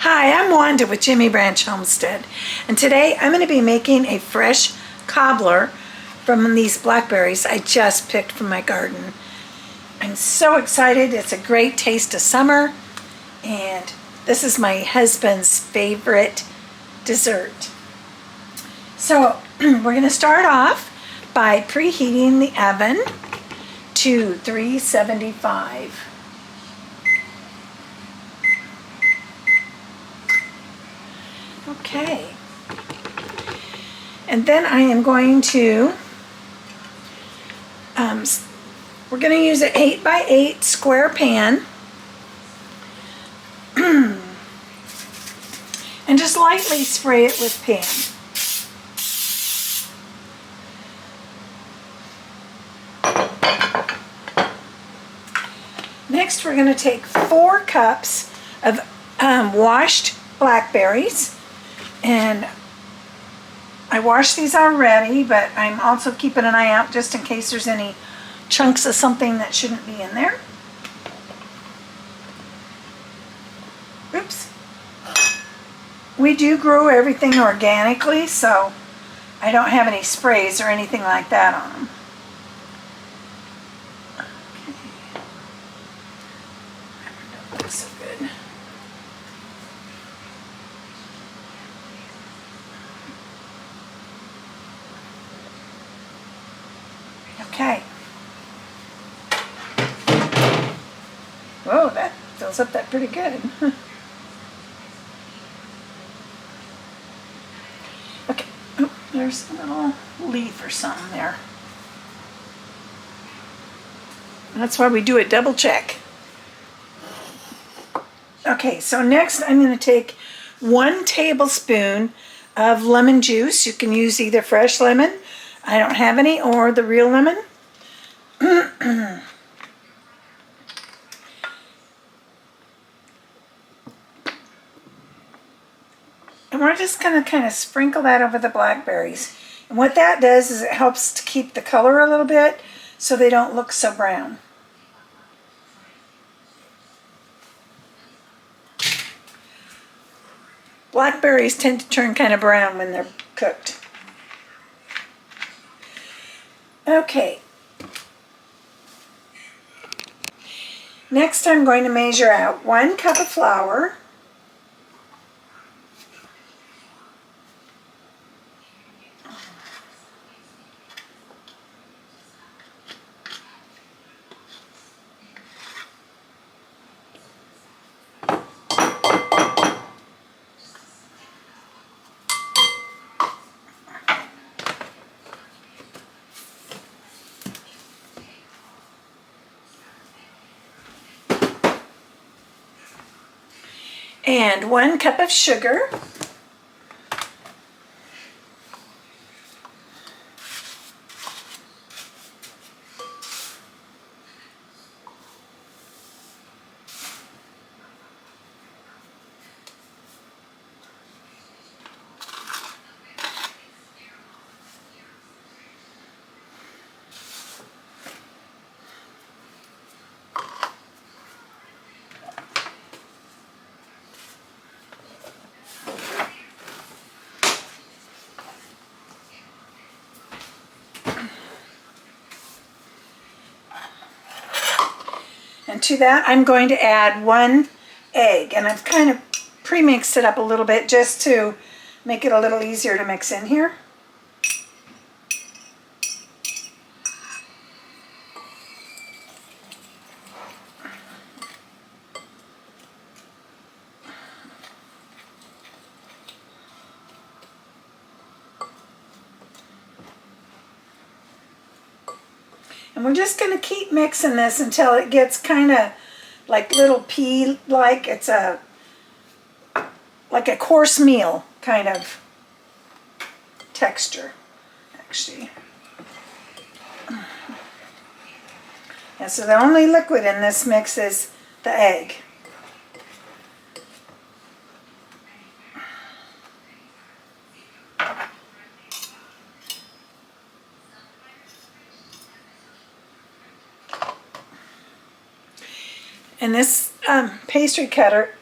Hi, I'm Wanda with Jimmy Branch Homestead, and today I'm going to be making a fresh cobbler from these blackberries I just picked from my garden. I'm so excited. It's a great taste of summer, and this is my husband's favorite dessert. So we're going to start off by preheating the oven to 375. Okay, and then I am going to, we're going to use an 8x8 square pan and just lightly spray it with pan. Next, we're going to take 4 cups of washed blackberries. And I washed these already, but I'm also keeping an eye out just in case there's any chunks of something that shouldn't be in there. Oops. We do grow everything organically, so I don't have any sprays or anything like that on them. Okay. That don't look so good. Okay. Whoa, that fills up that pretty good. Okay. Oh, there's a little leaf or something there. That's why we do it double check. Okay, so next I'm going to take 1 tablespoon of lemon juice. You can use either fresh lemon, I don't have any, or the real lemon. And we're just going to kind of sprinkle that over the blackberries. And what that does is it helps to keep the color a little bit so they don't look so brown. Blackberries tend to turn kind of brown when they're cooked. Okay. Next, I'm going to measure out 1 cup of flour, and 1 cup of sugar, and to that I'm going to add 1 egg, and I've kind of pre-mixed it up a little bit just to make it a little easier to mix in here. And we're just going to keep mixing this until it gets kind of like little pea-like. It's like a course meal kind of texture, actually. And so the only liquid in this mix is the egg. And this pastry cutter,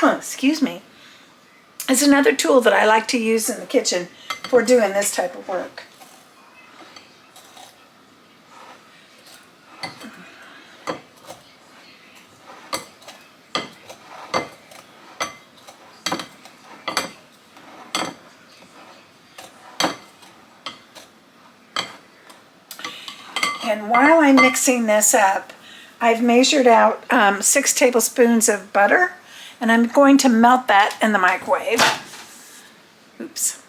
excuse me, is another tool that I like to use in the kitchen for doing this type of work. And while I'm mixing this up, I've measured out 6 tablespoons of butter, and I'm going to melt that in the microwave. Oops.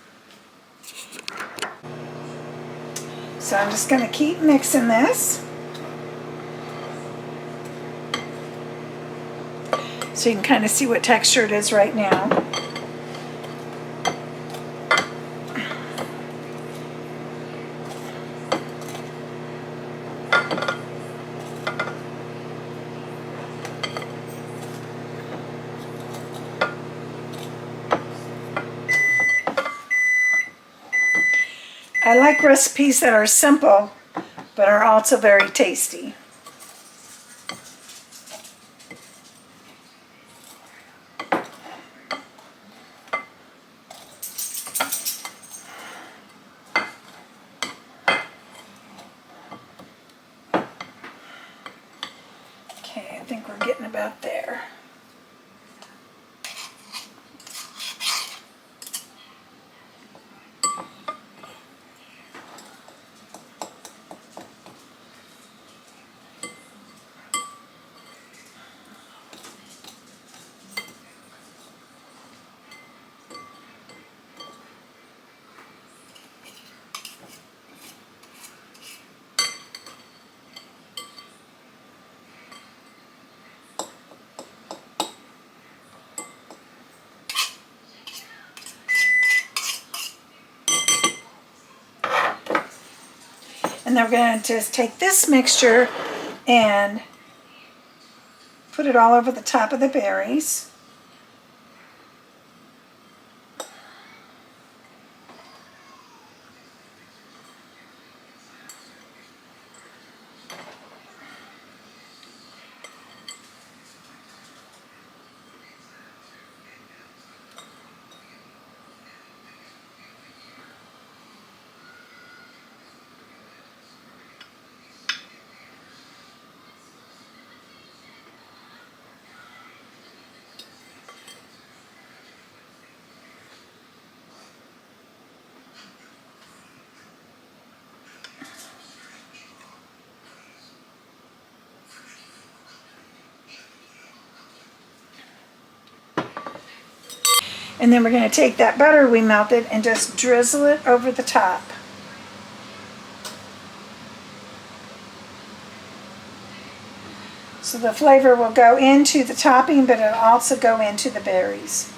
So I'm just going to keep mixing this. So you can kind of see what texture it is right now. I like recipes that are simple, but are also very tasty. Okay, I think we're getting about there. And then we're going to just take this mixture and put it all over the top of the berries. And then we're going to take that butter we melted and just drizzle it over the top. So the flavor will go into the topping, but it'll also go into the berries.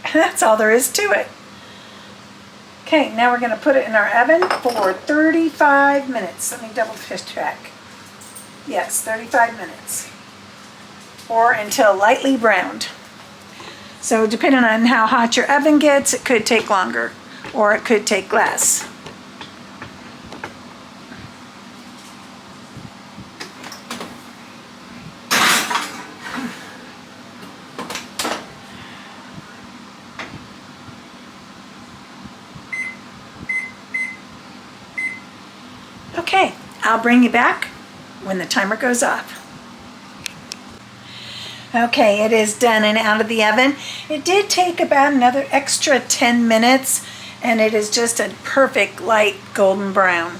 And that's all there is to it. Okay, now we're going to put it in our oven for 35 minutes. Let me double check. Yes, 35 minutes. Or until lightly browned. So depending on how hot your oven gets, it could take longer or it could take less. Okay, I'll bring you back when the timer goes off. Okay, it is done and out of the oven. It did take about another extra 10 minutes, and it is just a perfect light golden brown.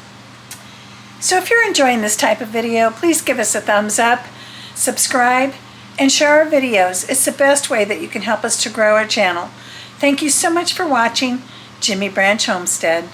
So if you're enjoying this type of video, please give us a thumbs up, subscribe, and share our videos. It's the best way that you can help us to grow our channel. Thank you so much for watching Jimmy Branch Homestead.